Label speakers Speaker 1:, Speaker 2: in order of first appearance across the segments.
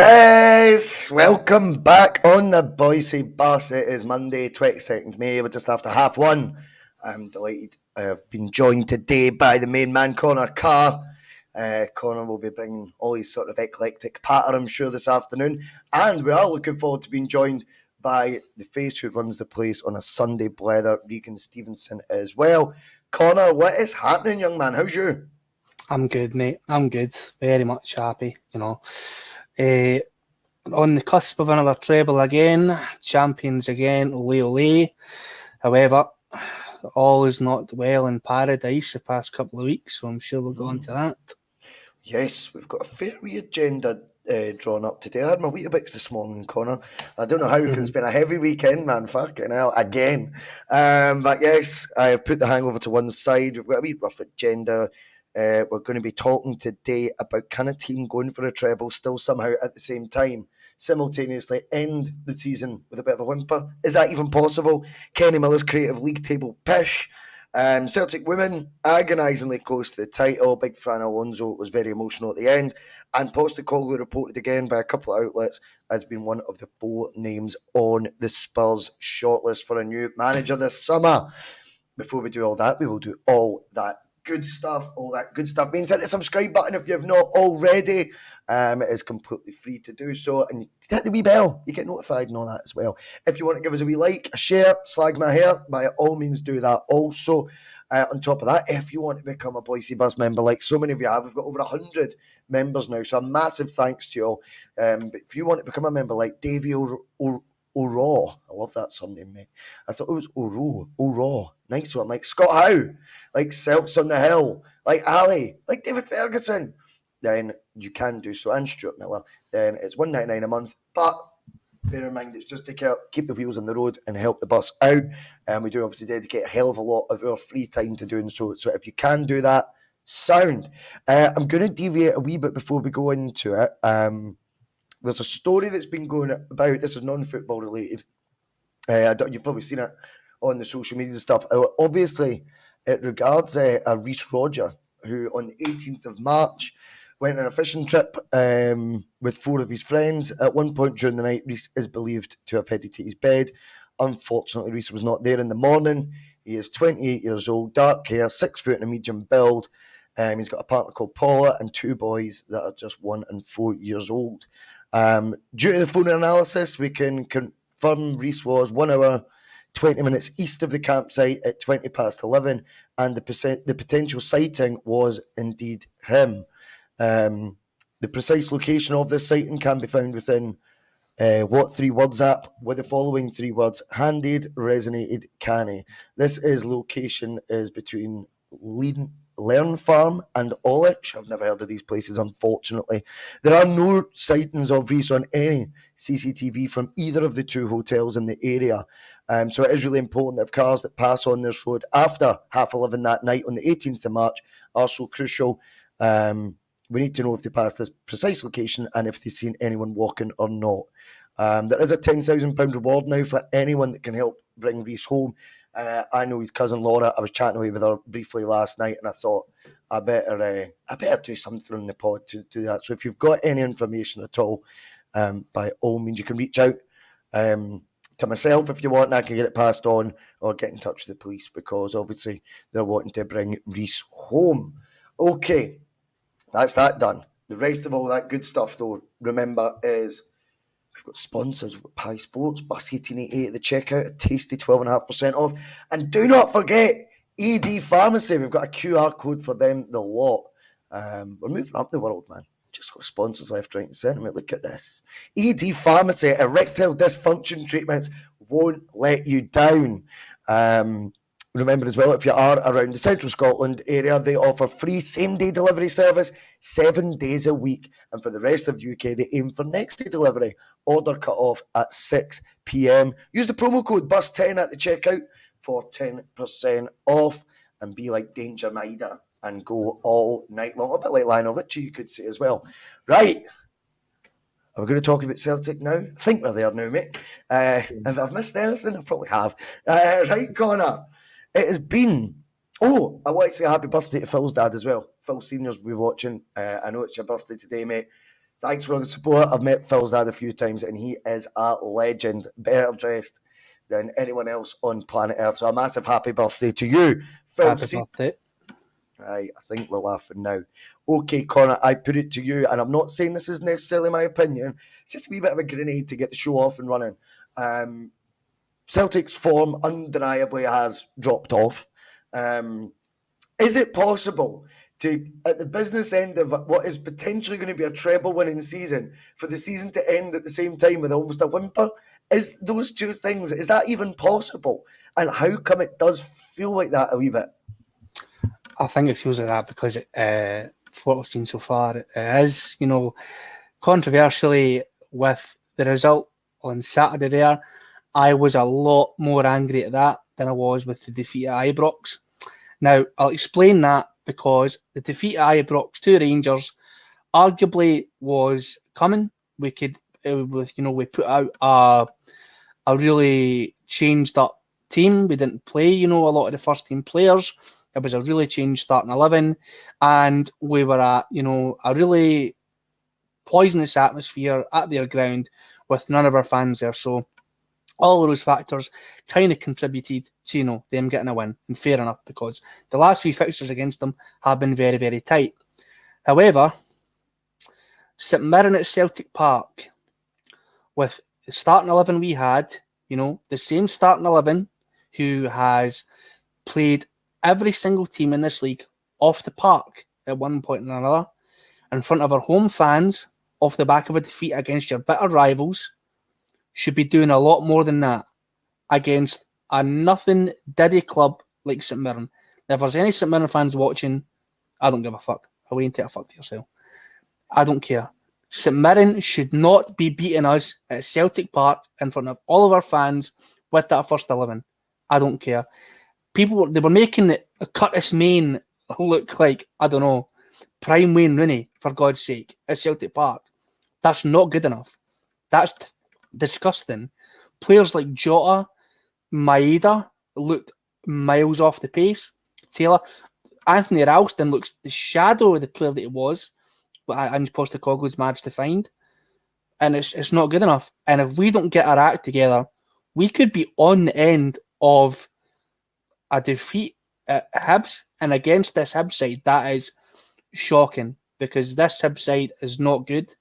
Speaker 1: Yes, welcome back on the Boyce'S bus. It is Monday, 22nd May. We're just after 1:30. I'm delighted I have been joined today by the main man, Connor Carr. Connor will be bringing all his sort of eclectic patter, I'm sure, this afternoon. And we are looking forward to being joined by the face who runs the place on a Sunday, Blether, Regan Stevenson as well. Connor, what is happening, young man? How's you?
Speaker 2: I'm good, mate. I'm good. Very much happy, Uh, on the cusp of another treble again, champions again, ole ole. However, all is not well in paradise the past couple of weeks, so I'm sure we'll go on to that.
Speaker 1: Yes, we've got a fair wee agenda drawn up today. I had my Weetabix this morning, Connor. I don't know how, because it's been a heavy weekend, man. Fucking hell, again. But yes, I have put the hangover to one side. We've got a wee rough agenda. We're going to be talking today about can a team going for a treble still somehow at the same time simultaneously end the season with a bit of a whimper? Is that even possible? Kenny Miller's creative league table pish. Celtic women agonisingly close to the title. Big Fran Alonso was very emotional at the end. And Postecoglou, reported again by a couple of outlets, has been one of the 4 names on the Spurs shortlist for a new manager this summer. Before we do all that, we will do all that good stuff. All that good stuff means hit the subscribe button if you have not already. It is completely free to do so. And hit the wee bell. You get notified and all that as well. If you want to give us a wee like, a share, slag my hair, by all means do that also. On top of that, if you want to become a Boyce'S Bus member, like so many of you have, we've got over 100 members now. So a massive thanks to you all. But if you want to become a member like Davey O'Raw, I love that surname, mate. I thought it was O'Raw. Nice one. Like Scott Howe, like Celts on the Hill, like Ali, like David Ferguson. Then you can do so. And Stuart Miller. Then it's $1.99 a month. But bear in mind, it's just to keep the wheels on the road and help the bus out. And we do obviously dedicate a hell of a lot of our free time to doing so. So if you can do that, sound. I'm going to deviate a wee bit before we go into it. There's a story that's been going about. This is non-football related. You've probably seen it on the social media and stuff. Obviously, it regards a Reece Roger, who on the 18th of March went on a fishing trip with 4 of his friends. At one point during the night, Reece is believed to have headed to his bed. Unfortunately, Reece was not there in the morning. He is 28 years old, dark hair, 6 foot and a medium build. He's got a partner called Paula and 2 boys that are just 1 and 4 years old. Due to the phone analysis, we can confirm Reece was 1 hour, 20 minutes east of the campsite at 20 past 11, and the potential sighting was indeed him. The precise location of this sighting can be found within What 3 Words app with the following 3 words: handed, resonated, canny. This location is between Learn Farm and Olich. I've never heard of these places, unfortunately. There are no sightings of Reece on any CCTV from either of the 2 hotels in the area. So it is really important that cars that pass on this road after 11:30 that night on the 18th of March are so crucial. We need to know if they passed this precise location and if they've seen anyone walking or not. There is a £10,000 reward now for anyone that can help bring Reece home. I know his cousin Laura. I was chatting away with her briefly last night, and I thought I better do something on the pod to do that. So if you've got any information at all, by all means, you can reach out to myself if you want, and I can get it passed on, or get in touch with the police, because obviously they're wanting to bring Reece home. Okay, that's that done. The rest of all that good stuff, though, remember, is we've got sponsors. We've got Pie Sports, Bus 1888 at the checkout, a tasty 12.5% off. And do not forget ED Pharmacy. We've got a QR code for them, the lot. We're moving up the world, man. Just got sponsors left, right, and centre. Look at this. ED Pharmacy, erectile dysfunction treatments won't let you down. Remember as well, if you are around the central Scotland area, they offer free same-day delivery service 7 days a week. And for the rest of the UK, they aim for next-day delivery. Order cut off at 6 p.m. Use the promo code BUS10 at the checkout for 10% off, and be like Danger Maida and go all night long. A bit like Lionel Richie, you could say as well. Right. Are we going to talk about Celtic now? I think we're there now, mate. If I've missed anything, I probably have. Right, Connor. It has been... Oh, I want to say happy birthday to Phil's dad as well. Phil Senior's will be watching. I know it's your birthday today, mate. Thanks for the support. I've met Phil's dad a few times, and he is a legend, better dressed than anyone else on planet Earth. So a massive happy birthday to you, Phil.
Speaker 2: Happy birthday.
Speaker 1: I think we're laughing now. Okay, Connor, I put it to you, and I'm not saying this is necessarily my opinion. It's just a wee bit of a grenade to get the show off and running. Celtic's form undeniably has dropped off. Is it possible to, at the business end of what is potentially going to be a treble winning season, for the season to end at the same time with almost a whimper? Is those two things, is that even possible? And how come it does feel like that a wee bit?
Speaker 2: I think it feels like that because for what we've seen so far, it is, controversially with the result on Saturday there, I was a lot more angry at that than I was with the defeat at Ibrox. Now, I'll explain that because the defeat at Ibrox to Rangers arguably was coming. We put out a really changed up team. We didn't play, a lot of the first team players. It was a really changed starting 11, and we were at, a really poisonous atmosphere at their ground with none of our fans there. So all of those factors kind of contributed to, them getting a win. And fair enough, because the last few fixtures against them have been very, very tight. However, St Mirren at Celtic Park, with the starting 11 we had, the same starting 11 who has played every single team in this league off the park at one point or another, in front of our home fans, off the back of a defeat against your bitter rivals, should be doing a lot more than that against a nothing diddy club like St Mirren. Now, if there's any St Mirren fans watching, I don't give a fuck. Away and take a fuck to yourself. I don't care. St Mirren should not be beating us at Celtic Park in front of all of our fans with that first 11. I don't care. People, they were making Curtis Main look like, I don't know, prime Wayne Rooney, for God's sake, at Celtic Park. That's not good enough. That's disgusting. Players like Jota, Maeda looked miles off the pace. Taylor, Anthony Ralston looks the shadow of the player that he was, but Ange Postecoglou's managed to find. And it's not good enough. And if we don't get our act together, we could be on the end of a defeat at Hibs, and against this Hibs side, that is shocking, because this Hibs side is not good,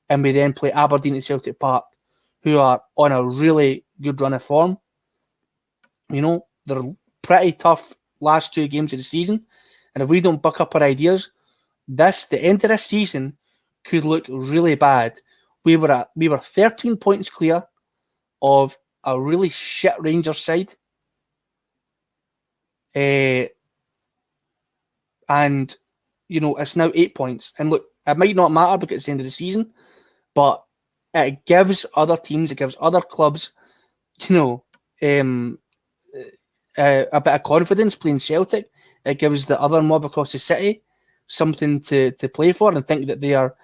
Speaker 2: and we then play Aberdeen at Celtic Park, who are on a really good run of form. They're pretty tough last two games of the season, and if we don't buck up our ideas, the end of this season could look really bad. We were 13 points clear of a really shit Rangers side. And it's now 8 points. And look, it might not matter because it's the end of the season, but it gives other teams, it gives other clubs, a bit of confidence playing Celtic. It gives the other mob across the city something to play for and think that they are,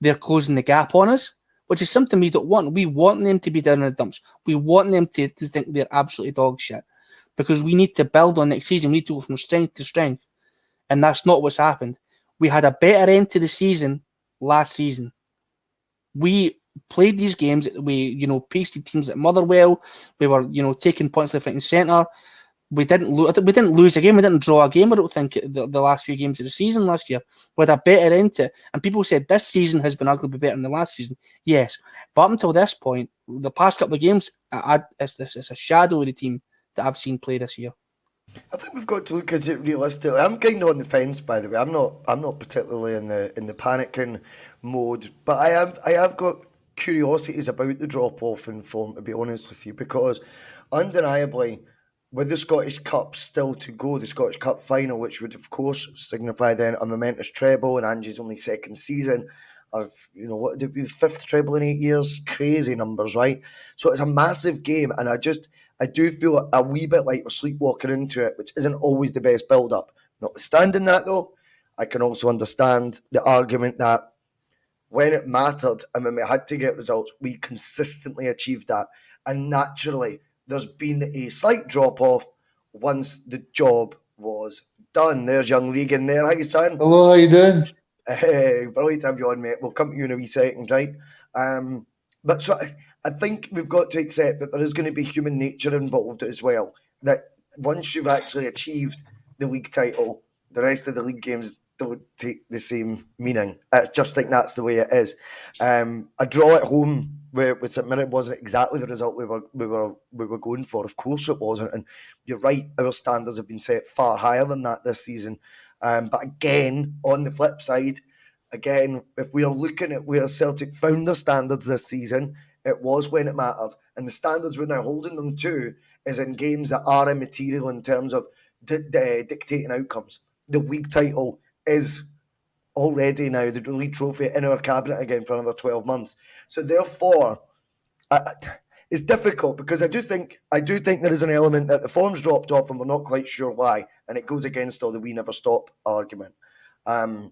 Speaker 2: they're closing the gap on us, which is something we don't want. We want them to be down in the dumps. We want them to think they're absolutely dog shit, because we need to build on next season. We need to go from strength to strength. And that's not what's happened. We had a better end to the season last season. We played these games. We, pasted teams at Motherwell. We were, taking points left, right, and centre. We didn't lose a game. We didn't draw a game, I don't think, the last few games of the season last year. We had a better end to it. And people said this season has been arguably better than the last season. Yes. But up until this point, the past couple of games, it's a shadow of the team that I've seen play this year.
Speaker 1: I think we've got to look at it realistically. I'm kind of on the fence, by the way. I'm not particularly in the panicking mode, but I have got curiosities about the drop off in form, to be honest with you, because undeniably, with the Scottish Cup still to go, the Scottish Cup final, which would of course signify then a momentous treble in Angie's only second season of, what would it be, fifth treble in 8 years? Crazy numbers, right? So it's a massive game, and I do feel a wee bit like we're sleepwalking into it, which isn't always the best build-up. Notwithstanding that, though, I can also understand the argument that when it mattered and when we had to get results, we consistently achieved that. And naturally, there's been a slight drop-off once the job was done. There's young Regan there. How you son?
Speaker 3: Hello, how you doing?
Speaker 1: Brilliant to have you on, mate. We'll come to you in a wee second, right? But so I think we've got to accept that there is going to be human nature involved as well. That once you've actually achieved the league title, the rest of the league games don't take the same meaning. I just think that's the way it is. A draw at home with St Mirren wasn't exactly the result we were going for. Of course it wasn't. And you're right, our standards have been set far higher than that this season. But again, on the flip side, if we are looking at where Celtic found their standards this season, it was when it mattered. And the standards we're now holding them to is in games that are immaterial in terms of dictating outcomes. The league title is already now the league trophy in our cabinet again for another 12 months. So therefore, it's difficult because I do think there is an element that the form's dropped off and we're not quite sure why, and it goes against all the "we never stop" argument. But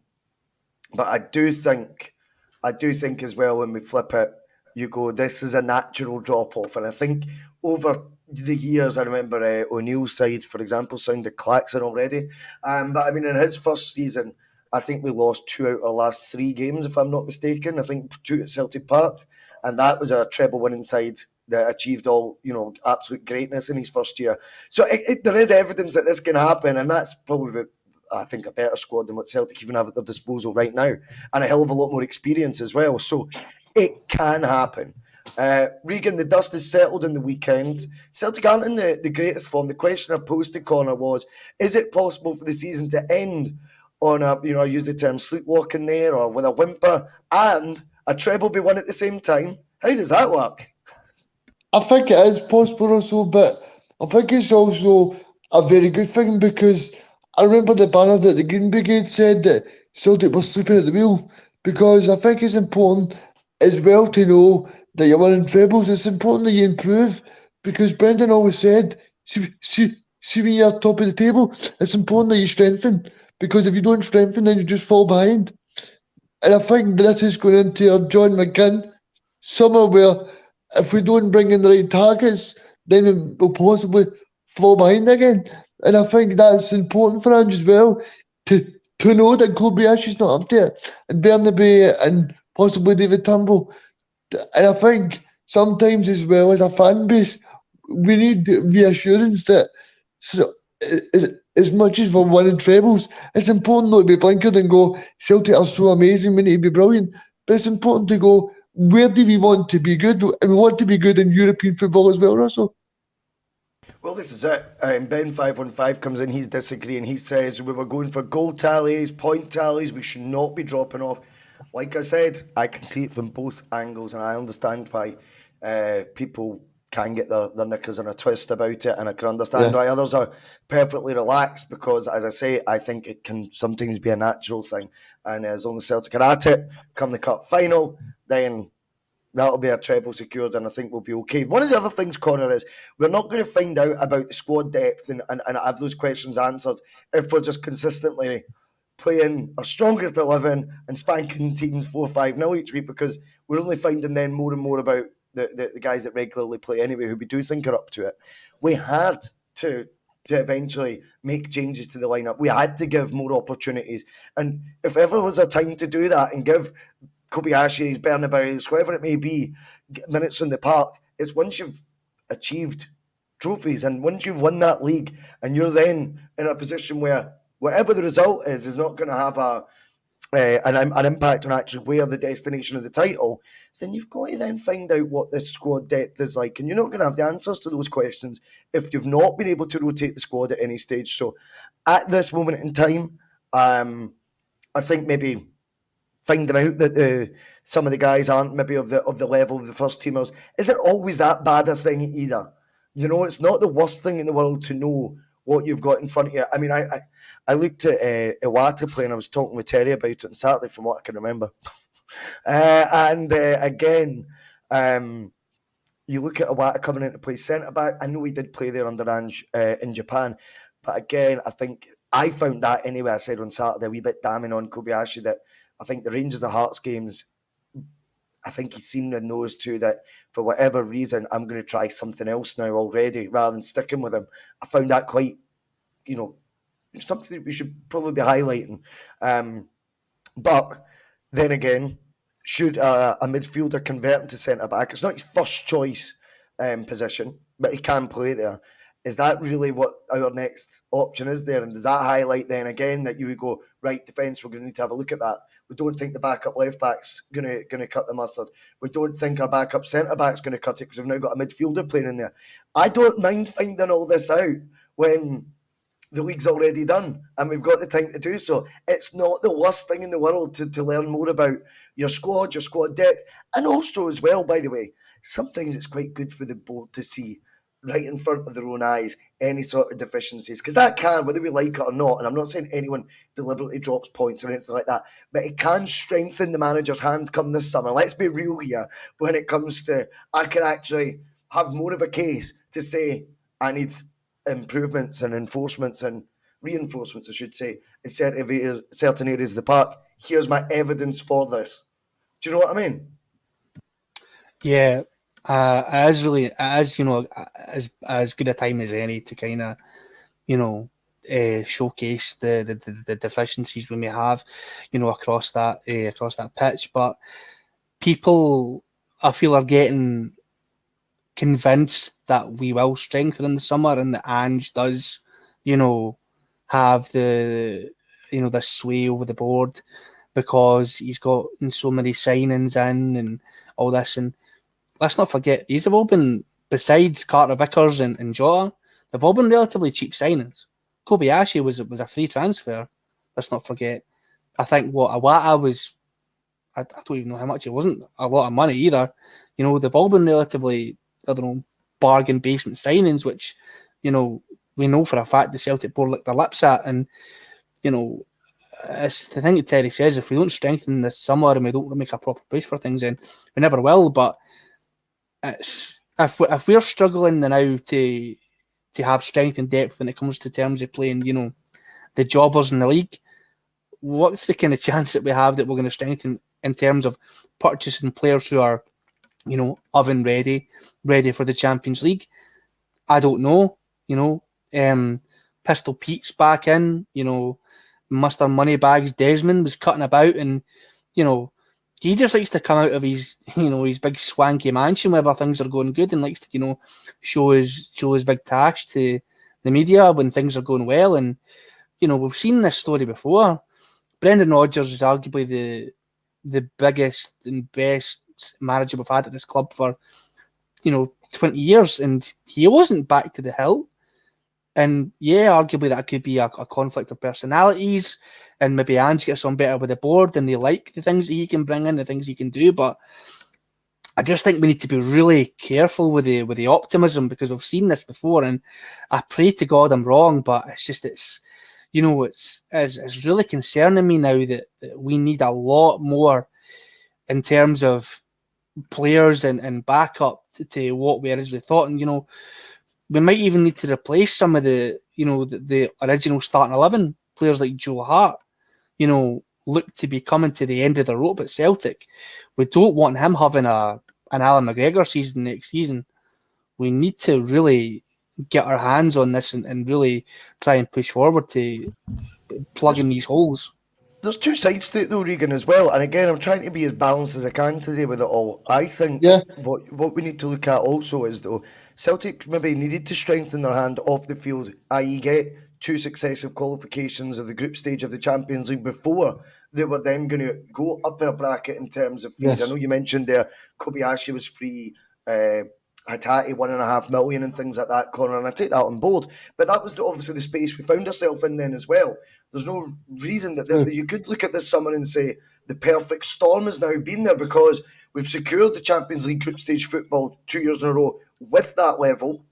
Speaker 1: I do think as well, when we flip it, you go, this is a natural drop off, and I think over the years, I remember O'Neill's side, for example, sounded klaxon already. But I mean, in his first season, I think we lost 2 out of our last 3 games, if I'm not mistaken. I think 2 at Celtic Park, and that was a treble winning side that achieved all, absolute greatness in his first year. So there is evidence that this can happen, and that's probably, I think, a better squad than what Celtic even have at their disposal right now, and a hell of a lot more experience as well. So it can happen. Regan, the dust is settled in the weekend. Celtic aren't in the greatest form. The question I posed to Connor was, is it possible for the season to end on I use the term sleepwalking there, or with a whimper and a treble be won at the same time? How does that work?
Speaker 3: I think it is possible also, but I think it's also a very good thing because I remember the banner that the Green Brigade said that Celtic was sleeping at the wheel, because I think it's important as well to know that you're winning trebles. It's important that you improve, because Brendan always said, see when you're top of the table, it's important that you strengthen, because if you don't strengthen, then you just fall behind. And I think this is going into a John McGinn summer where if we don't bring in the right targets, then we'll possibly fall behind again. And I think that's important for Ange as well, to know that Kobayashi's not up there, and Bernabe and possibly David Turnbull. And I think sometimes as well, as a fan base, we need reassurance that as much as we're winning trebles, it's important not to be blinkered and go, Celtic are so amazing, we need to be brilliant. But it's important to go, where do we want to be good? And we want to be good in European football as well, Russell.
Speaker 1: Well, this is it. Ben515 comes in, he's disagreeing. He says we were going for goal tallies, point tallies, we should not be dropping off. Like I said, I can see it from both angles, and I understand why people can get their knickers in a twist about it, and I can understand why others are perfectly relaxed, because, as I say, I think it can sometimes be a natural thing. And as long as Celtic are at it, come the cup final, then that'll be a treble secured, and I think we'll be okay. One of the other things, Connor, is we're not going to find out about the squad depth and have those questions answered if we're just consistently playing our strongest 11 and spanking teams 4-5-0 each week, because we're only finding then more and more about the guys that regularly play anyway, who we do think are up to it. We had to eventually make changes to the lineup. We had to give more opportunities. And if ever was a time to do that and give Kobayashi's, Bernabeu's, whoever it may be, minutes in the park, it's once you've achieved trophies and once you've won that league, and you're then in a position where whatever the result is not going to have an impact on actually where the destination of the title, then you've got to then find out what this squad depth is like. And you're not going to have the answers to those questions if you've not been able to rotate the squad at any stage. So at this moment in time, I think maybe finding out that some of the guys aren't maybe of the level of the first teamers isn't always that bad a thing either. It's not the worst thing in the world to know what you've got in front of you. I mean, I looked at Iwata play, and I was talking with Terry about it on Saturday from what I can remember. Again, you look at Iwata coming in to play centre-back. I know he did play there under Ange in Japan. But again, I think I found that anyway, I said on Saturday, a wee bit damning on Kobayashi, that I think the Rangers of Hearts games, I think he's seen in those two that for whatever reason, I'm going to try something else now already rather than sticking with him. I found that quite, something that we should probably be highlighting. But then again, should a midfielder convert into centre back? It's not his first choice position, but he can play there. Is that really what our next option is there? And does that highlight then again that you would go, right, defence, we're going to need to have a look at that. We don't think the backup left back's going to cut the mustard. We don't think our backup centre back's going to cut it because we've now got a midfielder playing in there. I don't mind finding all this out when the league's already done and we've got the time to do so. It's not the worst thing in the world to learn more about your squad depth, and also as well, by the way, sometimes it's quite good for the board to see right in front of their own eyes any sort of deficiencies, because that can, whether we like it or not, and I'm not saying anyone deliberately drops points or anything like that, but it can strengthen the manager's hand come this summer. Let's be real here when it comes to, I can actually have more of a case to say I need improvements and enforcements and reinforcements, I should say, in certain areas of the park. Here's my evidence for this. Do you know what I mean?
Speaker 2: Yeah, it is really, as good a time as any to kind of, showcase the deficiencies we may have, across that pitch. But people, I feel, are getting convinced that we will strengthen in the summer, and that Ange does, have the sway over the board because he's got so many signings in and all this. And let's not forget, these have all been, besides Carter Vickers and Jota, they've all been relatively cheap signings. Kobayashi was a free transfer. Let's not forget. I think Awata was, I don't even know how much. It wasn't a lot of money either. They've all been relatively, bargain basement signings, which, we know for a fact the Celtic board licked their lips at. And, it's the thing that Terry says, if we don't strengthen this summer and we don't make a proper push for things, then we never will. But it's, if we're struggling now to have strength and depth when it comes to terms of playing, the jobbers in the league, what's the kind of chance that we have that we're going to strengthen in terms of purchasing players who are, oven ready for the Champions League? I don't know. Pistol Pete's back in. Mr. Moneybags Desmond was cutting about, and he just likes to come out of his his big swanky mansion whenever things are going good, and likes to show his big tash to the media when things are going well. And we've seen this story before. Brendan Rodgers is arguably the biggest and best manager we've had at this club for 20 years, and he wasn't back to the hill. And yeah, arguably that could be a conflict of personalities, and maybe Ange gets on better with the board and they like the things that he can bring in, the things he can do. But I just think we need to be really careful with the optimism, because we've seen this before, and I pray to God I'm wrong, but it's really concerning me now that we need a lot more in terms of players and backup to what we originally thought. And we might even need to replace some of the original starting 11 players like Joe Hart. Look to be coming to the end of the rope at Celtic. We don't want him having an Alan McGregor season next season. We need to really get our hands on this and really try and push forward to plug in these holes.
Speaker 1: There's two sides to it though, Regan, as well. And again, I'm trying to be as balanced as I can today with it all. I think what we need to look at also is, though, Celtic maybe needed to strengthen their hand off the field, i.e. get 2 successive qualifications of the group stage of the Champions League before they were then going to go up in a bracket in terms of fees. Yes. I know you mentioned there Kobayashi was free, Hatate 1.5 million and things like that, Connor, and I take that on board. But that was obviously the space we found ourselves in then as well. There's no reason that you could look at this summer and say the perfect storm has now been there, because we've secured the Champions League group stage football 2 years in a row with that level.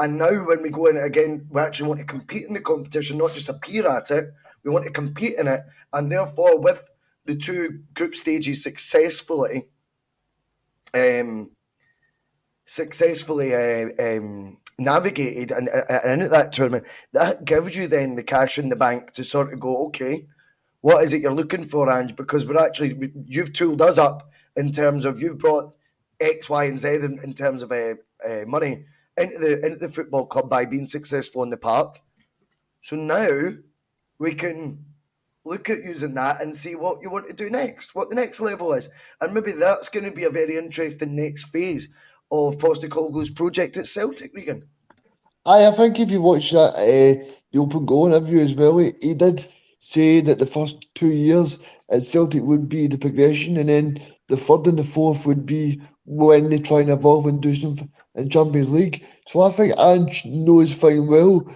Speaker 1: And now when we go in again, we actually want to compete in the competition, not just appear at it. We want to compete in it. And therefore, with the 2 group stages successfully navigated and in that tournament, that gives you then the cash in the bank to sort of go, okay, what is it you're looking for, Ange? Because you've tooled us up in terms of, you've brought X, Y, and Z in terms of money into the football club by being successful in the park. So now we can look at using that and see what you want to do next, what the next level is. And maybe that's going to be a very interesting next phase of Postecoglou's project at Celtic, Regan.
Speaker 3: I think if you watch that the Open Goal interview as well, he did say that the first 2 years at Celtic would be the progression, and then the third and the fourth would be when they try and evolve and do something in Champions League. So I think Ange knows fine well.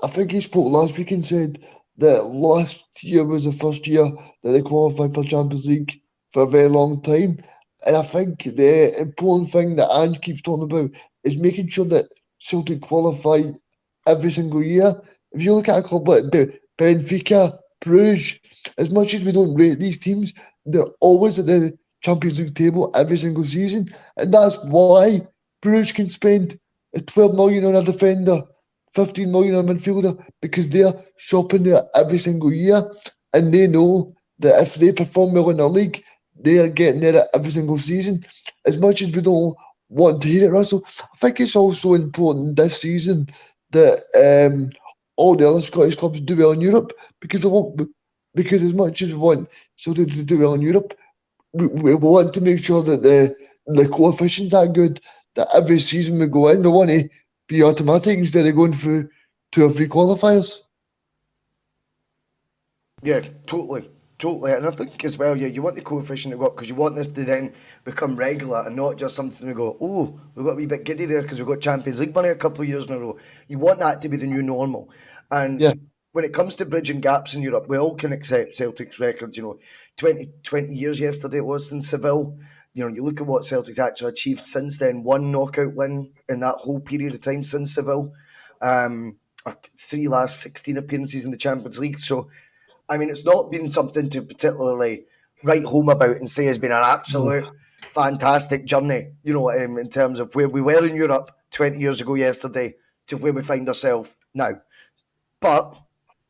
Speaker 3: I think he spoke last week and said that last year was the first year that they qualified for Champions League for a very long time. And I think the important thing that Ange keeps talking about is making sure that Celtic qualify every single year. If you look at a club like Benfica, Bruges, as much as we don't rate these teams, they're always at the Champions League table every single season. And that's why Bruges can spend 12 million on a defender, 15 million on a midfielder, because they're shopping there every single year. And they know that if they perform well in the league, they are getting there every single season. As much as we don't want to hear it, Russell, I think it's also important this season that all the other Scottish clubs do well in Europe, because as much as we want Celtic to do well in Europe, we want to make sure that the coefficients are good, that every season we go in, we want to be automatic instead of going through 2 or 3 qualifiers.
Speaker 1: Yeah, totally. And I think as well, you want the coefficient to go up because you want this to then become regular and not just something to go, oh, we've got a wee bit giddy there because we've got Champions League money a couple of years in a row. You want that to be the new normal. And when it comes to bridging gaps in Europe, we all can accept Celtic's records, 20 years yesterday it was in Seville. You look at what Celtic's actually achieved since then, 1 knockout win in that whole period of time since Seville. 3 last 16 appearances in the Champions League. So, I mean, it's not been something to particularly write home about and say has been an absolute fantastic journey, in terms of where we were in Europe 20 years ago yesterday to where we find ourselves now. But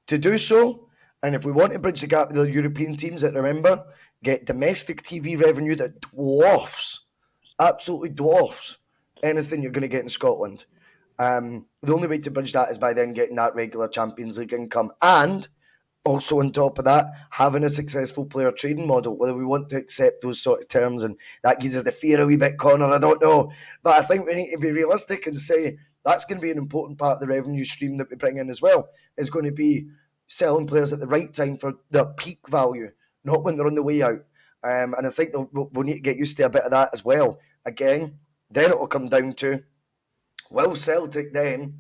Speaker 1: to do so, and if we want to bridge the gap with the European teams that, remember, get domestic TV revenue that absolutely dwarfs anything you're going to get in Scotland. The only way to bridge that is by then getting that regular Champions League income, and also on top of that, having a successful player trading model. Whether we want to accept those sort of terms and that gives us the fear a wee bit, Connor, I don't know. But I think we need to be realistic and say that's going to be an important part of the revenue stream that we bring in as well. It's going to be selling players at the right time for their peak value, not when they're on the way out. And I think we'll need to get used to a bit of that as well. Again, then it will come down to, will Celtic then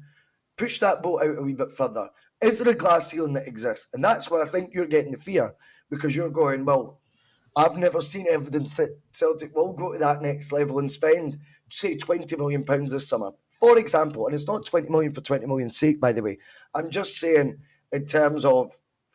Speaker 1: push that boat out a wee bit further? Is there a glass ceiling that exists? And that's where I think you're getting the fear, because you're going, well, I've never seen evidence that Celtic will go to that next level and spend, say, £20 million this summer, for example. And it's not 20 million for 20 million's sake, by the way. I'm just saying in terms of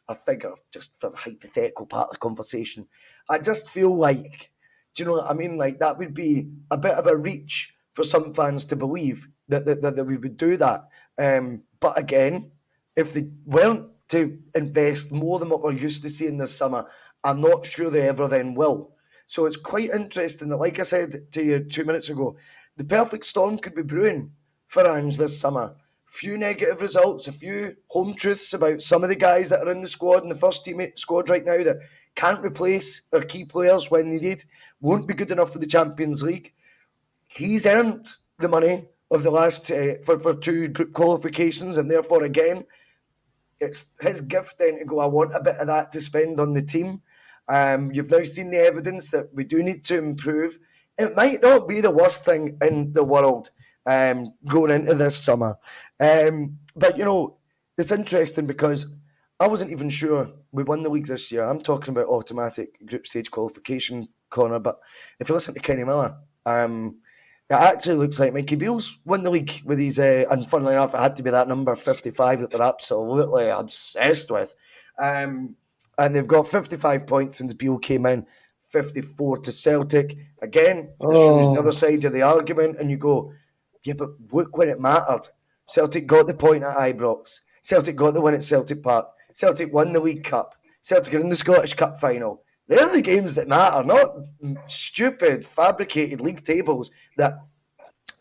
Speaker 1: a figure, just for the hypothetical part of the conversation. I just feel like, do you know what I mean? Like that would be a bit of a reach for some fans to believe that we would do that. But again, if they weren't to invest more than what we're used to seeing this summer, I'm not sure they ever then will. So it's quite interesting that, like I said to you 2 minutes ago, the perfect storm could be brewing for Ange this summer. Few negative results, a few home truths about some of the guys that are in the squad, in the first team squad right now, that can't replace their key players when needed, won't be good enough for the Champions League. He's earned the money of the last for 2 group qualifications, and therefore, again, it's his gift then to go, I want a bit of that to spend on the team. You've now seen the evidence that we do need to improve. It might not be the worst thing in the world going into this summer. But, it's interesting because I wasn't even sure we won the league this year. I'm talking about automatic group stage qualification, Connor, but if you listen to Kenny Miller, it actually looks like Mikey Beale's won the league with his, and funnily enough, it had to be that number 55 that they're absolutely obsessed with. And they've got 55 points since Beale came in, 54 to Celtic. Again, it shows the other side of the argument, and you go, yeah, but look when it mattered. Celtic got the point at Ibrox. Celtic got the win at Celtic Park. Celtic won the League Cup. Celtic are in the Scottish Cup final. They're the games that matter, not stupid, fabricated league tables that,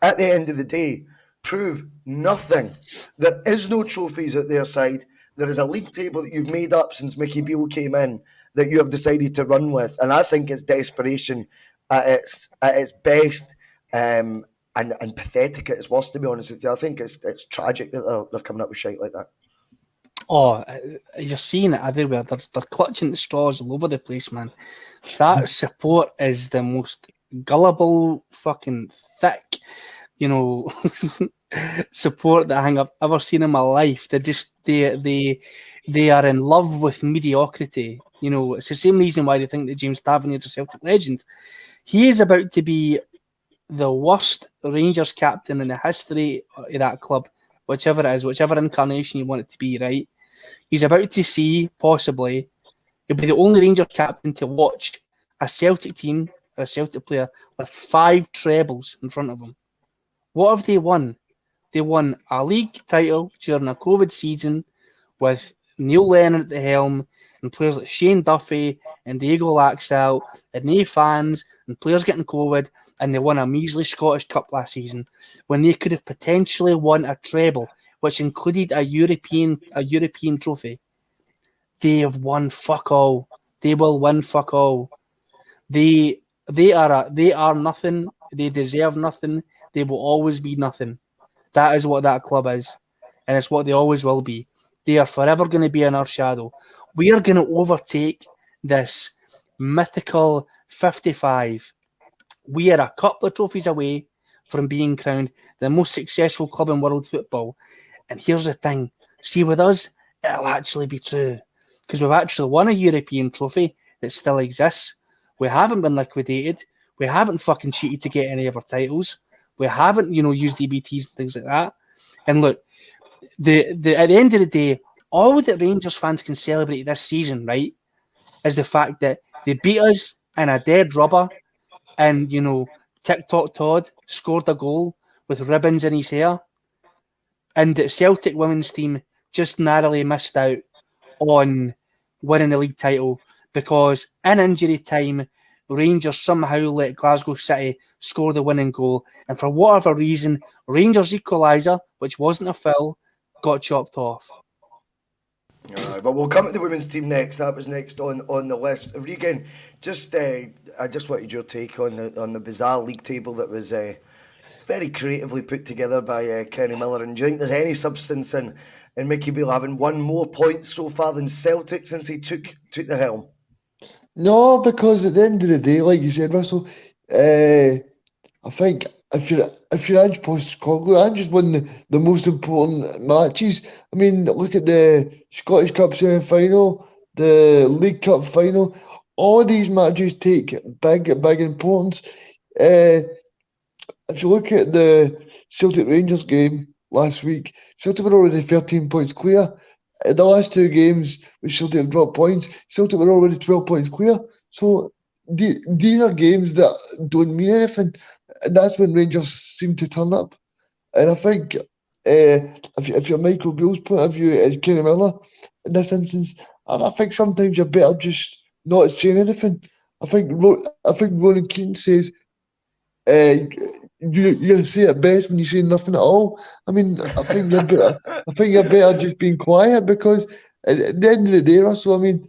Speaker 1: at the end of the day, prove nothing. There is no trophies at their side. there is a league table that you've made up since Mickey Beale came in that you have decided to run with, and I think it's desperation at its best, and pathetic at its worst. To be honest with you, I think it's tragic that they're coming up with shit like that.
Speaker 2: Oh, you're seeing it everywhere. They're clutching the straws all over the place, man. That support is the most gullible, fucking thick, support that I think I've ever seen in my life. They are in love with mediocrity. It's the same reason why they think that James Tavernier is a Celtic legend. He is about to be the worst Rangers captain in the history of that club, whichever it is, whichever incarnation you want it to be, right? He's about to see, possibly, he'll be the only Rangers captain to watch a Celtic team or a Celtic player with 5 trebles in front of him. What have they won? They won a league title during a COVID season with Neil Lennon at the helm and players like Shane Duffy and Diego Laxalt and no fans and players getting COVID, and they won a measly Scottish Cup last season when they could have potentially won a treble, which included a European trophy. They have won fuck all. They will win fuck all. They are nothing. They deserve nothing. They will always be nothing. That is what that club is, and it's what they always will be. They are forever going to be in our shadow. We are going to overtake this mythical 55. We are a couple of trophies away from being crowned the most successful club in world football. And here's the thing. See, with us, it'll actually be true. Because we've actually won a European trophy that still exists. We haven't been liquidated. We haven't fucking cheated to get any of our titles. We haven't, used EBTs and things like that. And look, at the end of the day, all that Rangers fans can celebrate this season, right, is the fact that they beat us in a dead rubber, and TikTok Todd scored a goal with ribbons in his hair, and the Celtic women's team just narrowly missed out on winning the league title because in injury time, Rangers somehow let Glasgow City score the winning goal, and for whatever reason, Rangers' equaliser, which wasn't a foul, got chopped off.
Speaker 1: But we'll come to the women's team next. That was next on the list. Regan, I just wanted your take on the bizarre league table that was very creatively put together by Kenny Miller. And do you think there's any substance in Mickey Beale having won more points so far than Celtic since he took the helm?
Speaker 3: No, because at the end of the day, like you said, Russell, I think if you're Ange Postecoglou, Ange's won the most important matches. I mean, look at the Scottish Cup semi-final, the League Cup final. All these matches take big importance. If you look at the Celtic Rangers game last week, Celtic were already 13 points clear. In the last 2 games, which Celtic have dropped points, Celtic were already 12 points clear. So these are games that don't mean anything. And that's when Rangers seem to turn up. And I think if you're Michael Beale's point of view as Kenny Miller in this instance, I think sometimes you're better just not saying anything. I think Ronan Keating says you say it best when you say nothing at all. I mean, I think you're better. I think you're better just being quiet because at the end of the day, Russell, I mean,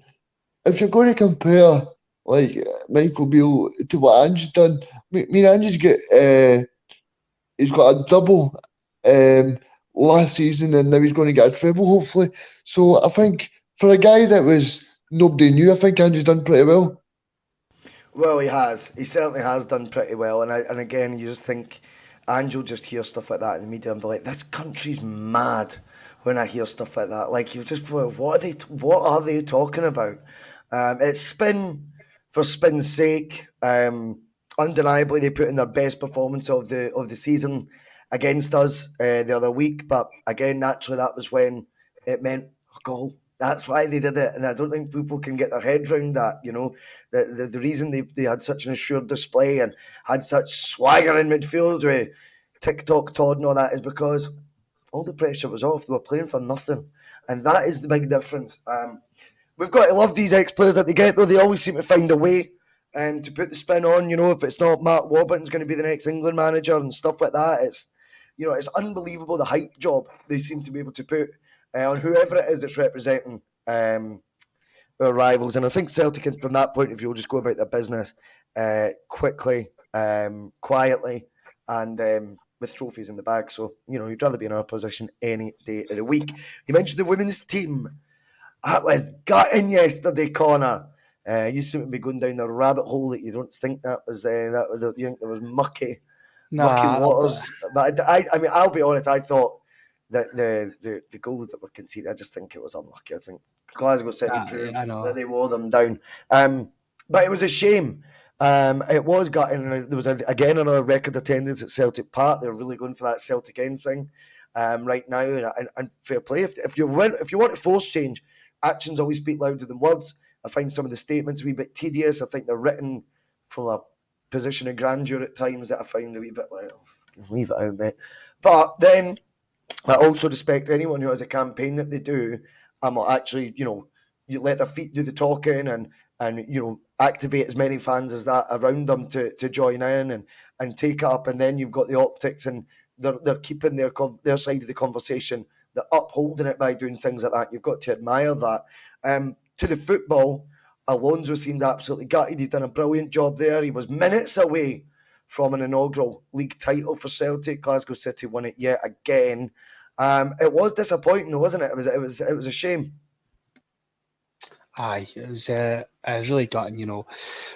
Speaker 3: if you're going to compare like Michael Beale to what Ange's done, I mean Ange's he's got a double last season and now he's going to get a treble hopefully. So I think for a guy that was nobody knew, I think Ange's done pretty well.
Speaker 1: Well, he has. He certainly has done pretty well. And again, you just think Ange will just hear stuff like that in the media and be like, "This country's mad." When I hear stuff like that, like you just go, "What are they talking about?" It's spin for spin's sake. Undeniably, they put in their best performance of the season against us the other week. But again, naturally, that was when it meant a goal. That's why they did it, and I don't think people can get their heads around that. The reason they had such an assured display and had such swagger in midfield with TikTok Todd and all that is because all the pressure was off. They were playing for nothing, and that is the big difference. We've got to love these ex-players that they get, though. They always seem to find a way to put the spin on. If it's not Matt Warburton's going to be the next England manager and stuff like that, it's unbelievable the hype job they seem to be able to put on whoever it is that's representing our rivals. And I think Celtic, from that point of view, will just go about their business quickly, quietly, and with trophies in the bag. So, you'd rather be in our position any day of the week. You mentioned the women's team. That was gutting yesterday, Connor. You seem to be going down the rabbit hole that you don't think that was you think there was mucky waters. But I mean, I'll be honest. I thought that the goals that were conceded, I just think it was unlucky. I think Glasgow City proved that they wore them down. But it was a shame. It was gutting. There was again another record attendance at Celtic Park. They're really going for that Celtic end thing right now, and fair play. If you want to force change, actions always speak louder than words. I find some of the statements a wee bit tedious. I think they're written from a position of grandeur at times that I find a wee bit like, leave it out, mate. But then I also respect anyone who has a campaign that they do and will actually, you let their feet do the talking and activate as many fans as that around them to join in and take it up. And then you've got the optics and they're keeping their side of the conversation. They're upholding it by doing things like that. You've got to admire that. To the football, Alonso seemed absolutely gutted. He's done a brilliant job there. He was minutes away from an inaugural league title for Celtic. Glasgow City won it yet again. It was disappointing, wasn't it? It was a shame.
Speaker 2: Aye, it was really gutting.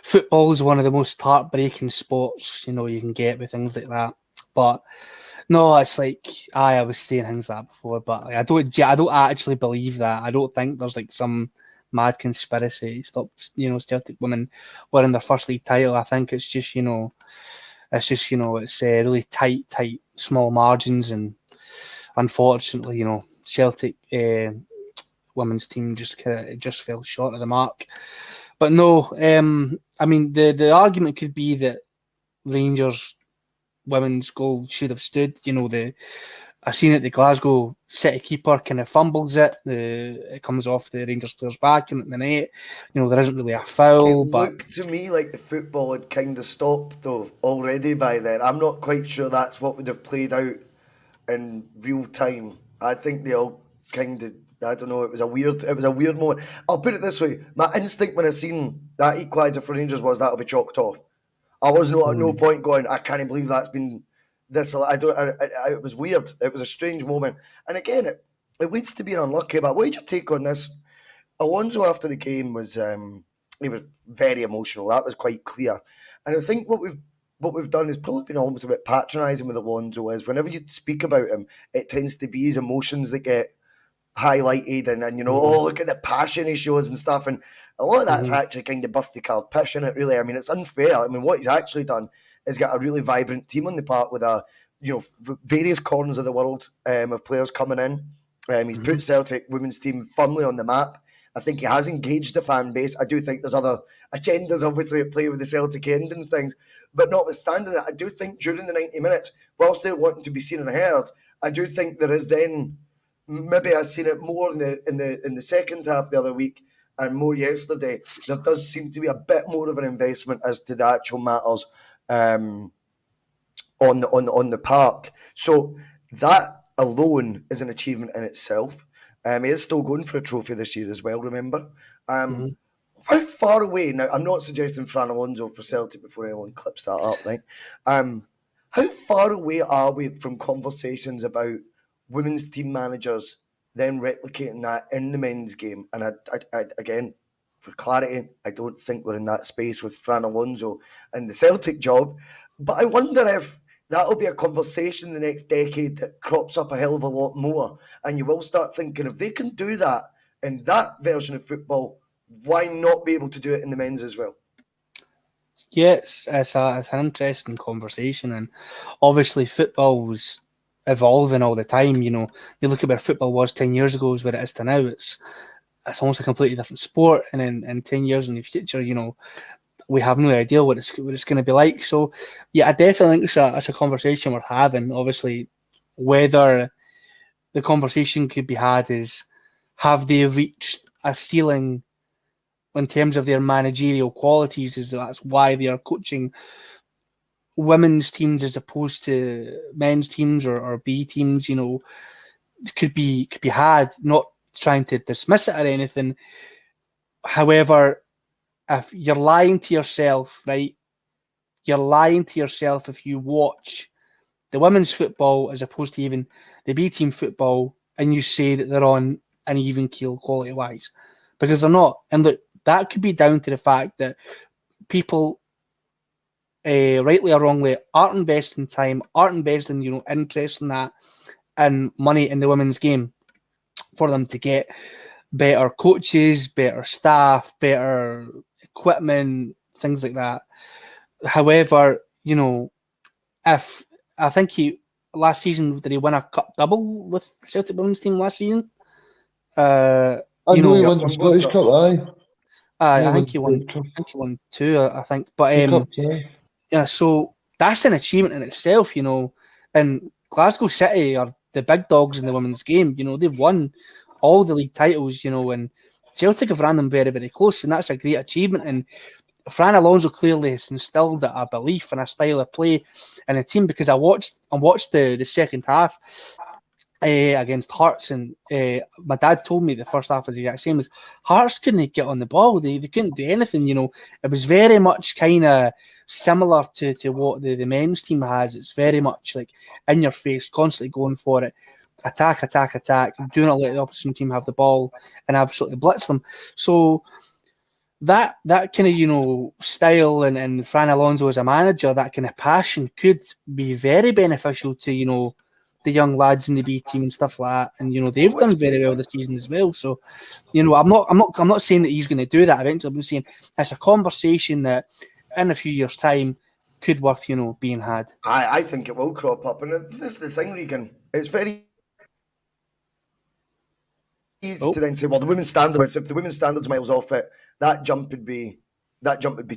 Speaker 2: Football is one of the most heartbreaking sports you can get with things like that. But no, it's like I was saying things like that before, but I don't actually believe that. I don't think there's like some mad conspiracy to stop Celtic women winning their first league title. I think it's just it's really tight small margins, and unfortunately Celtic women's team just fell short of the mark. But no, I mean the argument could be that Rangers women's goal should have stood. I seen it. The Glasgow City keeper kind of fumbles it. It comes off the Rangers player's back and at the net. There isn't really a foul.
Speaker 1: It looked to me like the football had kind of stopped though already by then. I'm not quite sure that's what would have played out in real time. I think they all kind of. I don't know. It was a weird moment. I'll put it this way: my instinct when I seen that equaliser for Rangers was that'll be chalked off. I was at no point going, I can't believe that's been this. It was weird. It was a strange moment. And again, it leads to being unlucky. But what's your take on this? Alonso after the game was he was very emotional. That was quite clear. And I think what we've done is probably been almost a bit patronising with Alonso. Is whenever you speak about him, it tends to be his emotions that get highlighted and look at the passion he shows and stuff, and a lot of that's actually kind of birthday card pish, isn't it, really? I mean, it's unfair. I mean, what he's actually done is got a really vibrant team on the park with various corners of the world of players coming in. He's put Celtic women's team firmly on the map. I think he has engaged the fan base. I do think there's other agendas obviously at play with the Celtic end and things, but notwithstanding that, I do think during the 90 minutes, whilst they're wanting to be seen and heard, I do think there is then. Maybe I've seen it more in the second half the other week and more yesterday. There does seem to be a bit more of an investment as to the actual matters on the park. So that alone is an achievement in itself. He is still going for a trophy this year as well. Remember, how far away? Now, I'm not suggesting Fran Alonso for Celtic before anyone clips that up, right? How far away are we from conversations about women's team managers then replicating that in the men's game? And I again, for clarity, I don't think we're in that space with Fran Alonso and the Celtic job. But I wonder if that'll be a conversation the next decade that crops up a hell of a lot more. And you will start thinking, if they can do that in that version of football, why not be able to do it in the men's as well?
Speaker 2: Yes, it's an interesting conversation. And obviously football's evolving all the time. You look at where football was 10 years ago is where it is to now. It's almost a completely different sport, and in 10 years in the future, we have no idea what it's going to be like. So yeah, I definitely think it's a conversation we're having. Obviously, whether the conversation could be had is, have they reached a ceiling in terms of their managerial qualities? Is that's why they are coaching women's teams as opposed to men's teams or B teams? could be had. Not trying to dismiss it or anything. However, if you're lying to yourself, right? You're lying to yourself if you watch the women's football as opposed to even the B team football, and you say that they're on an even keel quality wise, because they're not. And look, that could be down to the fact that people, rightly or wrongly, aren't investing time, aren't investing, interest in that, and money in the women's game for them to get better coaches, better staff, better equipment, things like that. However, if I think last season, did he win a cup double with the Celtic women's team last season?
Speaker 3: I know he won the Scottish Cup, aye.
Speaker 2: I think he won. I think he won 2. I think, but yeah. So that's an achievement in itself, And Glasgow City are the big dogs in the women's game. They've won all the league titles. And Celtic have ran them very, very close, and that's a great achievement. And Fran Alonso clearly has instilled a belief and a style of play in the team, because I watched the second half against Hearts, and my dad told me the first half was the exact same as Hearts. Couldn't get on the ball, they couldn't do anything. It was very much kind of similar to what the men's team has. It's very much like in your face, constantly going for it, attack, do not let the opposition team have the ball and absolutely blitz them. So that kind of style and Fran Alonso as a manager, that kind of passion could be very beneficial to the young lads in the B team and stuff like that. And they've done very well this season as well. So I'm not saying that he's going to do that eventually. I'm saying it's a conversation that in a few years' time could worth being had.
Speaker 1: I think it will crop up, and this is the thing, Regan. It's very easy to then say, well, the women's standard. If the women's standard's miles off it, that jump would be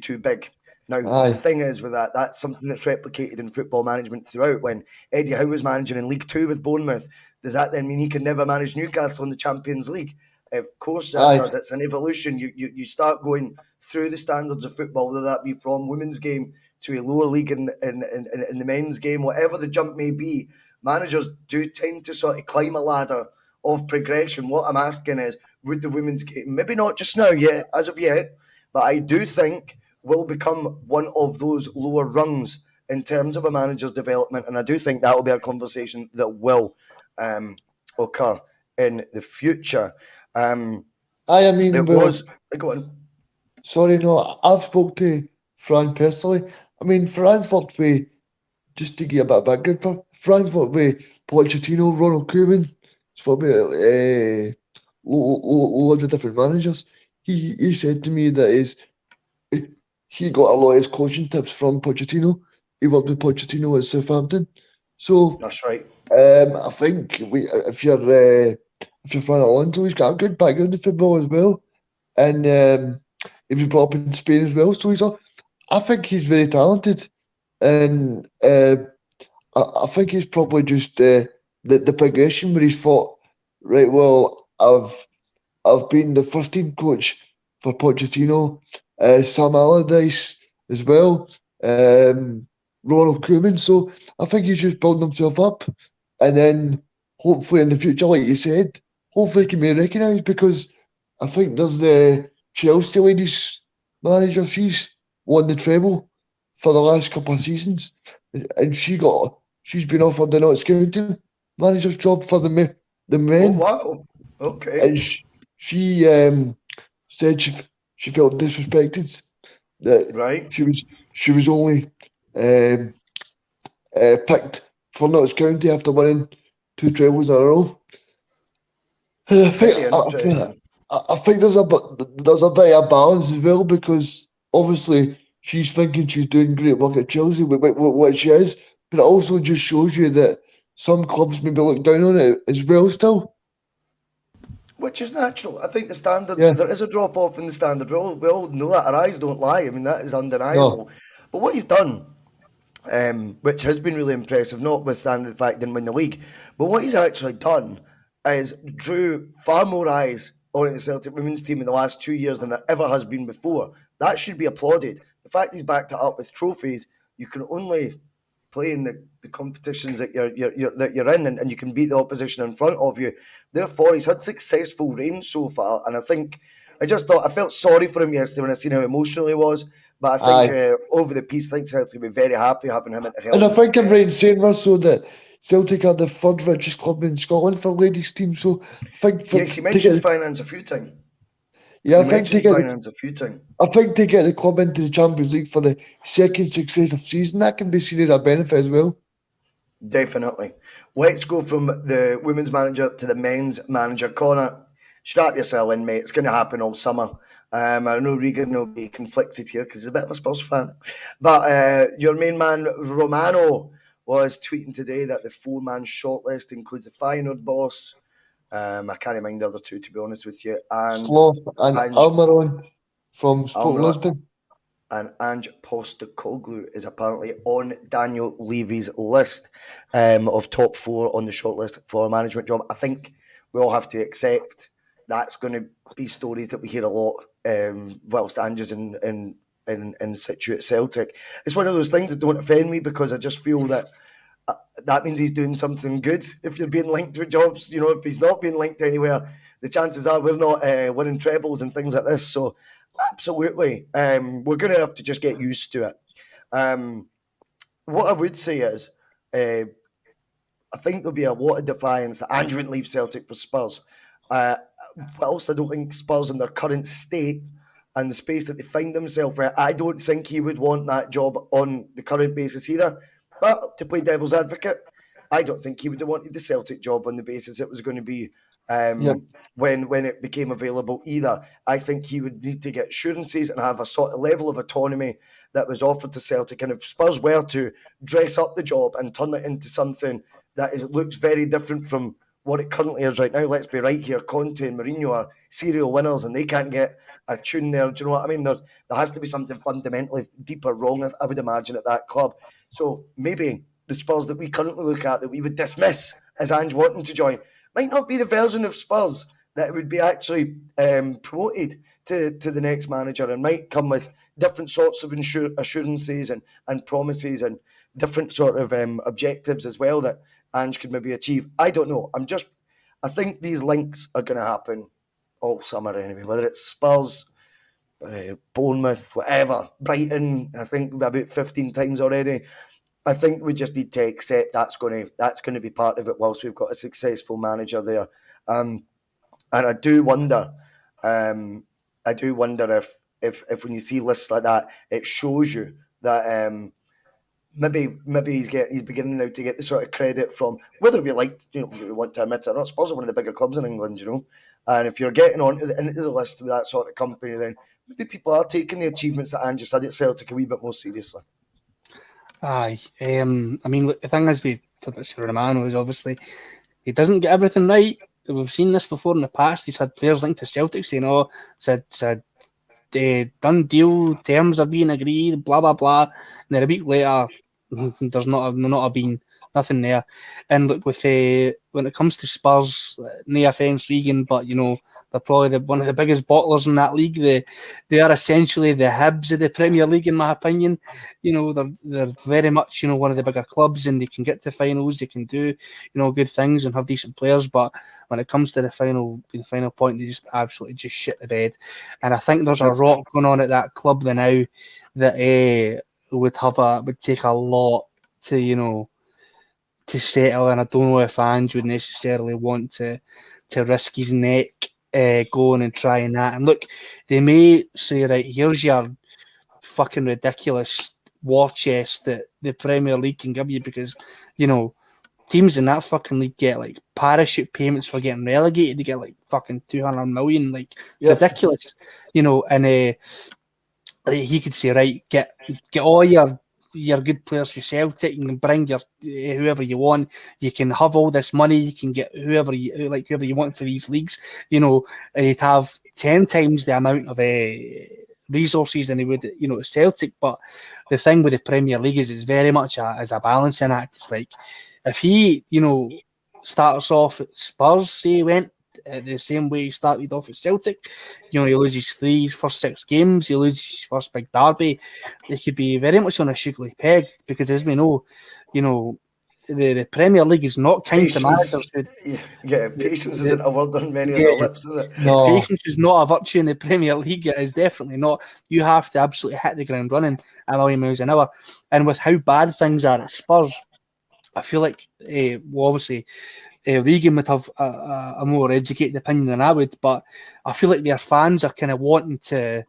Speaker 1: too big. Now, the thing is with that's something that's replicated in football management throughout. When Eddie Howe was managing in League Two with Bournemouth, does that then mean he can never manage Newcastle in the Champions League? Of course that does. It's an evolution. You start going through the standards of football, whether that be from women's game to a lower league in the men's game, whatever the jump may be. Managers do tend to sort of climb a ladder of progression. What I'm asking is, would the women's game, maybe not just now yet, as of yet, but I do think will become one of those lower rungs in terms of a manager's development, and I do think that will be a conversation that will occur in the future.
Speaker 3: Go
Speaker 1: on.
Speaker 3: Sorry, no, I've spoke to Fran personally. I mean, Fran's worked with, just to get a bit of background, Fran's worked with Pochettino, Ronald Koeman, he's worked with loads of different managers. He said to me that he got a lot of his coaching tips from Pochettino. He worked with Pochettino at Southampton. So
Speaker 1: that's right.
Speaker 3: I think if you're Fran Alonso, he's got a good background in football as well, and he was brought up in Spain as well. So I think he's very talented, and I think he's probably just the progression where he's thought, right, well, I've been the first team coach for Pochettino, Sam Allardyce as well, Ronald Koeman. So I think he's just building himself up, and then hopefully in the future, like you said, hopefully he can be recognised, because I think there's the Chelsea ladies manager. She's won the treble for the last couple of seasons, and she's been offered the Notts County manager's job for the men.
Speaker 1: Oh wow! Okay.
Speaker 3: And she said she felt disrespected, that she was only picked for Notts County after winning 2 trebles in a row. And I think there's a bit of balance as well, because obviously she's thinking she's doing great work at Chelsea, which she is, but it also just shows you that some clubs maybe look down on it as well still.
Speaker 1: Which is natural. I think the standard, there is a drop off in the standard. We all know that. Our eyes don't lie. I mean, that is undeniable. No. But what he's done, which has been really impressive, notwithstanding the fact he didn't win the league, but what he's actually done is drew far more eyes on the Celtic women's team in the last 2 years than there ever has been before. That should be applauded. The fact he's backed it up with trophies, you can only playing the competitions that you're in, and you can beat the opposition in front of you. Therefore, he's had successful reigns so far, and I felt sorry for him yesterday when I seen how emotional he was. But I think over the piece, I think Celtic will be very happy having him at the helm.
Speaker 3: And I think I'm right in saying, Russell, that Celtic are the third richest club in Scotland for ladies' team. So I think
Speaker 1: Yes, he mentioned finance a few times.
Speaker 3: Yeah,
Speaker 1: I think to get
Speaker 3: the club into the Champions League for the second successive season, that can be seen as a benefit as well.
Speaker 1: Definitely. Let's go from the women's manager to the men's manager. Connor, strap yourself in, mate. It's going to happen all summer. I know Regan will be conflicted here because he's a bit of a Spurs fan. But your main man, Romano, was tweeting today that the 4-man shortlist includes the Feyenoord boss. I can't mind the other two, to be honest with you. And
Speaker 3: Sloth and Almiron from Sport Lisbon.
Speaker 1: And Ange Postecoglou is apparently on Daniel Leavy's list of top 4 on the shortlist for a management job. I think we all have to accept that's going to be stories that we hear a lot whilst Ange is in situ at Celtic. It's one of those things that don't offend me because I just feel that that means he's doing something good. If you're being linked to jobs, if he's not being linked anywhere, the chances are we're not winning trebles and things like this. So absolutely, we're going to have to just get used to it. What I would say is, I think there'll be a lot of defiance that Ange wouldn't leave Celtic for Spurs. Whilst I don't think Spurs in their current state and the space that they find themselves in, I don't think he would want that job on the current basis either. But to play devil's advocate, I don't think he would have wanted the Celtic job on the basis it was going to be when it became available either. I think he would need to get assurances and have a sort of level of autonomy that was offered to Celtic. And if Spurs were to dress up the job and turn it into something that looks very different from what it currently is right now, let's be right here, Conte and Mourinho are serial winners and they can't get a tune there. Do you know what I mean? There has to be something fundamentally deeper wrong, I would imagine, at that club. So maybe the Spurs that we currently look at that we would dismiss as Ange wanting to join might not be the version of Spurs that would be actually promoted to the next manager, and might come with different sorts of assurances and promises and different sort of objectives as well that Ange could maybe achieve. I don't know. I think these links are going to happen all summer anyway, whether it's Spurs, Bournemouth, whatever, Brighton, I think about 15 times already. I think we just need to accept that's going to be part of it whilst we've got a successful manager there. And I do wonder if when you see lists like that, it shows you that maybe he's beginning now to get the sort of credit from, whether we we want to admit it or not, Spurs are one of the bigger clubs in England, and if you're getting into the list with that sort of company, then maybe people are taking the achievements that Ange had at Celtic a wee bit more seriously.
Speaker 2: Aye. I mean, look, the thing is with Romano is obviously he doesn't get everything right. We've seen this before in the past. He's had players linked to Celtic saying, said done deal, terms are being agreed, blah, blah, blah. And then a week later, there's not been nothing there. And look, with when it comes to Spurs, no offence, Regan, but they're probably one of the biggest bottlers in that league. They are essentially the Hibs of the Premier League, in my opinion. They're very much one of the bigger clubs, and they can get to finals. They can do good things and have decent players. But when it comes to the final point, they just absolutely just shit the bed. And I think there's a rot going on at that club now that would take a lot to settle, and I don't know if Ange would necessarily want to risk his neck going and trying that. And look, they may say, right, here's your fucking ridiculous war chest that the Premier League can give you, because teams in that fucking league get like parachute payments for getting relegated. They get like fucking 200 million, like it's ridiculous, and he could say, right, get all your good players for Celtic. You can bring your whoever you want. You can have all this money. You can get whoever you want for these leagues. They'd have 10 times the amount of resources than they would, at Celtic. But the thing with the Premier League is it's very much as a balancing act. It's like if he, starts off at Spurs, say, went the same way he started off at Celtic. You know, he loses his first 6 games, he loses his first big derby. He could be very much on a sugary peg because, as we know, you know, the Premier League is not kind to managers.
Speaker 1: Patience isn't a word on many of
Speaker 2: Yeah.
Speaker 1: their lips, is it?
Speaker 3: No.
Speaker 2: Patience is not a virtue in the Premier League. It is definitely not. You have to absolutely hit the ground running at 90 miles an hour. And with how bad things are at Spurs, I feel like, obviously, Regan would have a more educated opinion than I would, but I feel like their fans are kind of wanting to,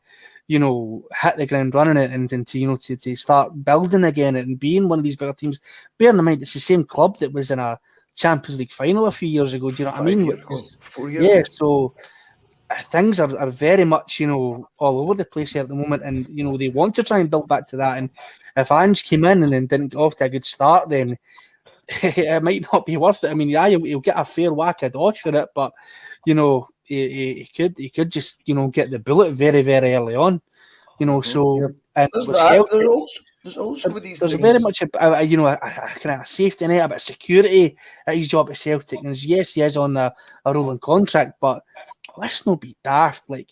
Speaker 2: you know, hit the ground running and to, you know, to start building again and being one of these bigger teams. Bearing in mind, it's the same club that was in a Champions League final a few years ago. Do you know what I mean?
Speaker 1: 4 years ago.
Speaker 2: So things are very much, you know, all over the place here at the moment, and you know they want to try and build back to that. And if Ange came in and then didn't get off to a good start, then it might not be worth it. I mean, yeah, he'll get a fair whack of dosh for it, but you know, he could just, you know, get the bullet very, very early on. You know, so and
Speaker 1: There's
Speaker 2: with
Speaker 1: that.
Speaker 2: Celtic,
Speaker 1: There's also with these
Speaker 2: there's
Speaker 1: things.
Speaker 2: very much a you know a kind of safety net, a bit of security at his job at Celtic. And yes, he is on a rolling contract, but let's not be daft. Like,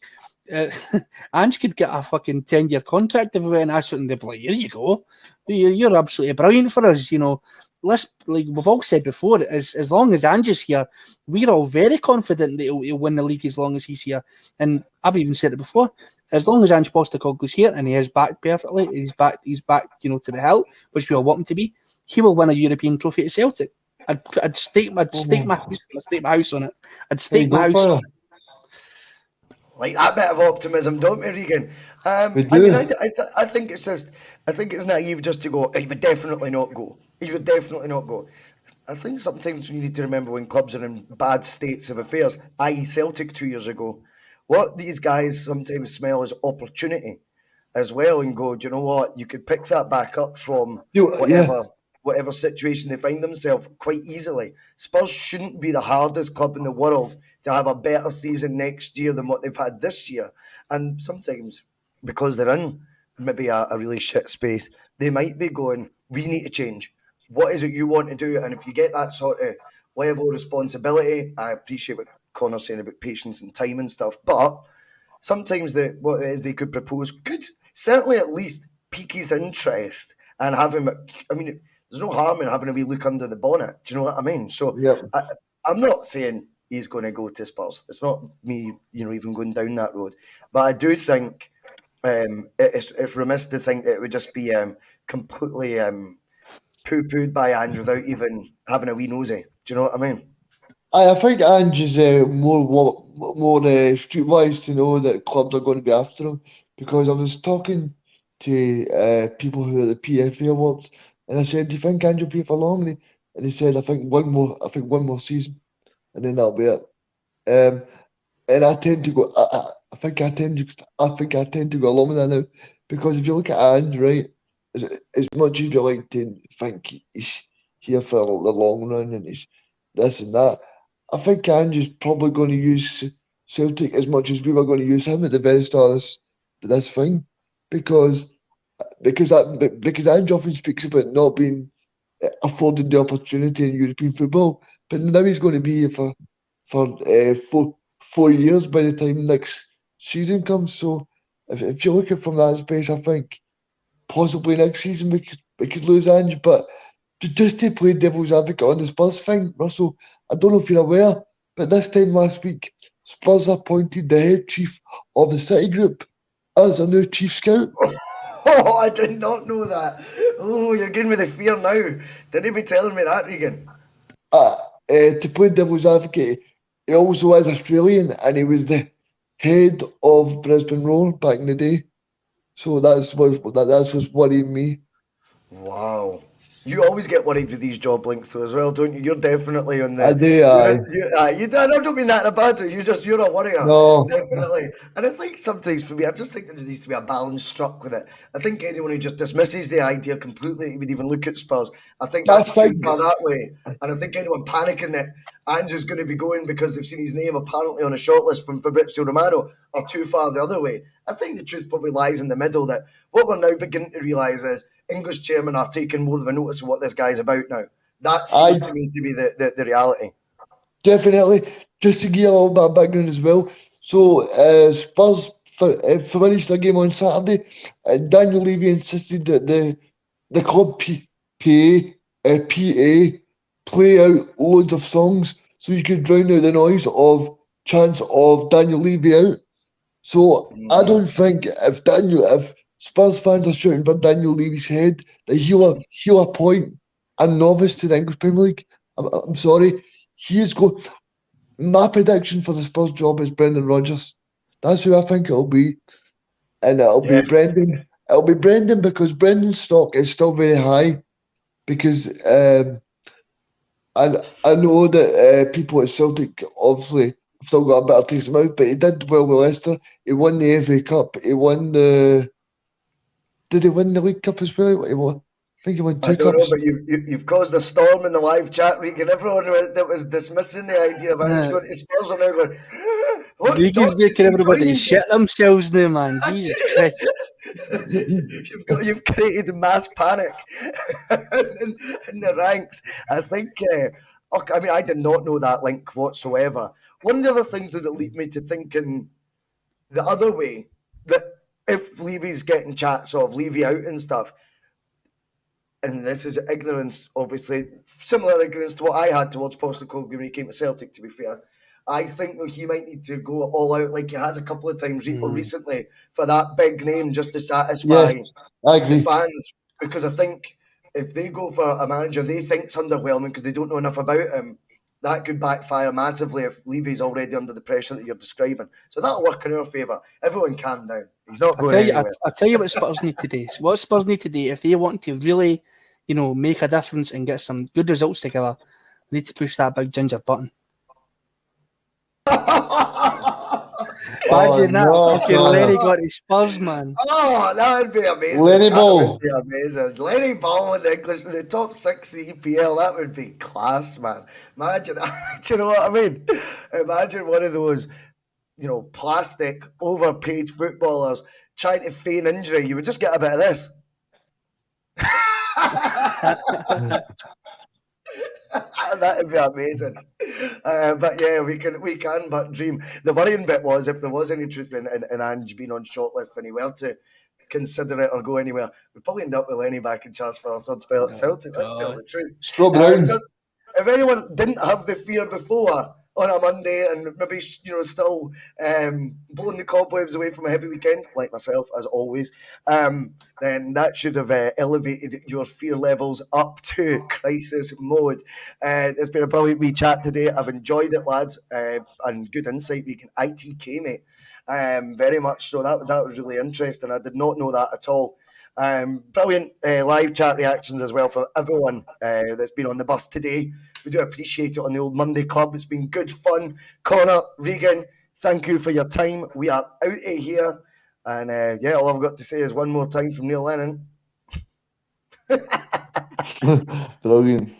Speaker 2: Ange could get a fucking 10-year contract if we went and asked it, and they'd be like, "Here you go, you're absolutely brilliant for us." You know, let's, like we've all said before, as long as Ange is here, we're all very confident that he'll win the league as long as he's here. And I've even said it before, as long as Ange Postecoglou's here and he is back perfectly, he's back, you know, to the hilt, which we all want him to be, he will win a European trophy at Celtic. I'd stake my house on it. I'd stake my house on it.
Speaker 1: Like that bit of optimism, don't we, Regan?
Speaker 3: We
Speaker 1: I mean,
Speaker 3: do.
Speaker 1: I think it's just, I think it's naive just to go, he would definitely not go. He would definitely not go. I think sometimes we need to remember when clubs are in bad states of affairs, i.e. Celtic 2 years ago, what these guys sometimes smell is opportunity as well and go, do you know what? You could pick that back up from whatever situation they find themselves quite easily. Spurs shouldn't be the hardest club in the world to have a better season next year than what they've had this year. And sometimes, because they're in maybe a really shit space, they might be going, we need to change. What is it you want to do? And if you get that sort of level of responsibility, I appreciate what Connor's saying about patience and time and stuff, but sometimes what it is they could propose could certainly at least pique his interest and have him. I mean, there's no harm in having a wee look under the bonnet. Do you know what I mean? So I'm not saying he's going to go to Spurs. It's not me, you know, even going down that road. But I do think it's remiss to think that it would just be completely poo-pooed by Ange without even having a wee nosy. Do you know what I mean?
Speaker 3: I think Ange is more streetwise to know that clubs are going to be after him, because I was talking to people who are at the PFA Awards, and I said, "Do you think Ange will be for long?" And he said, "I think one more season, and then that'll be it." And I tend to go. I think I tend to go along with that now, because if you look at Ange, right, as much as you like to think he's here for the long run and he's this and that, I think Ange is probably going to use Celtic as much as we were going to use him at the very start of this thing, because Ange often speaks about not being afforded the opportunity in European football, but now he's going to be here for 4 years by the time next season comes. So if you look at it from that space, I think possibly next season we could lose Ange, but just to play devil's advocate on the Spurs thing, Russell, I don't know if you're aware, but this time last week, Spurs appointed the head chief of the City Group as a new chief scout.
Speaker 1: Oh, I did not know that. Oh, you're getting me the fear now. Didn't you be telling me that, Regan?
Speaker 3: To play devil's advocate, he also is Australian, and he was the head of Brisbane Roar back in the day. So that's what's worrying me.
Speaker 1: Wow. You always get worried with these job links though as well, don't you? You're definitely on the.
Speaker 3: I do,
Speaker 1: I don't mean that in a bad way. You're a worrier.
Speaker 3: No.
Speaker 1: Definitely. And I think sometimes for me, I just think there needs to be a balance struck with it. I think anyone who just dismisses the idea completely would even look at Spurs. I think that's too far that way. And I think anyone panicking that Andrew's going to be going because they've seen his name apparently on a shortlist from Fabrizio Romano are too far the other way. I think the truth probably lies in the middle, that what we're now beginning to realise is English chairmen are taking more of a notice of what this guy's about now. That seems to me to be the reality.
Speaker 3: Definitely. just to give you a little bit of background as well. So Spurs finished their game on Saturday. Daniel Leavy insisted that the club PA play out loads of songs so you could drown out the noise of chants of Daniel Leavy out. So I don't think if Spurs fans are shouting for Daniel Leavy's head, that he'll appoint a novice to the English Premier League. I'm sorry. He is going. My prediction for the Spurs job is Brendan Rodgers. That's who I think it'll be. And it'll be Brendan. It'll be Brendan because Brendan's stock is still very high. Because I know that people at Celtic obviously have still got a better taste in mouth, but he did well with Leicester. He won the FA Cup. He won the. Did he win the League Cup as well? He won. I think he won 2
Speaker 1: I don't
Speaker 3: cups.
Speaker 1: know, but you've caused a storm in the live chat, Regan. Everyone that was dismissing the idea of Ange going to Spurs are now going, what?
Speaker 2: Regan's
Speaker 1: Dots is
Speaker 2: making everybody
Speaker 1: enjoying
Speaker 2: shit themselves now, man. Jesus Christ.
Speaker 1: You've created mass panic in the ranks. I think. I mean, I did not know that link whatsoever. One of the other things that lead me to thinking the other way, that if Levy's getting chats of Levy out and stuff, and this is ignorance, obviously, similar ignorance to what I had towards Postecoglou when he came to Celtic, to be fair. I think that he might need to go all out like he has a couple of times recently for that big name just to satisfy the fans. Because I think if they go for a manager they think's underwhelming because they don't know enough about him, that could backfire massively if Levy's already under the pressure that you're describing. So that'll work in our favour. Everyone calm down. He's not going anywhere.
Speaker 2: I'll tell you what Spurs need to do. What Spurs need to do if they want to really, make a difference and get some good results together, they need to push that big ginger button. Imagine that fucking Lenny got his Spurs, man.
Speaker 1: Oh, that would be amazing.
Speaker 3: Lenny Ball.
Speaker 1: Would be amazing. Lenny Ball in the English, the top 6 of the EPL, that would be class, man. Imagine, do you know what I mean? Imagine one of those, plastic, overpaid footballers trying to feign injury. You would just get a bit of this. That would be amazing. But yeah, we can but dream. The worrying bit was if there was any truth in Ange being on shortlist and he were to consider it or go anywhere, we'd probably end up with Lenny back in charge for the third spell at Celtic. Let's tell the truth. So if anyone didn't have the fear before on a Monday and maybe still blowing the cobwebs away from a heavy weekend, like myself as always, then that should have elevated your fear levels up to crisis mode. It's been a brilliant wee chat today. I've enjoyed it, lads, and good insight. We can ITK, mate. Very much so. That was really interesting. I did not know that at all. Brilliant live chat reactions as well from everyone that's been on the bus today. We do appreciate it on the old Monday Club. It's been good fun. Connor, Regan, thank you for your time. We are out of here. And all I've got to say is one more time from Neil Lennon.
Speaker 3: Brilliant.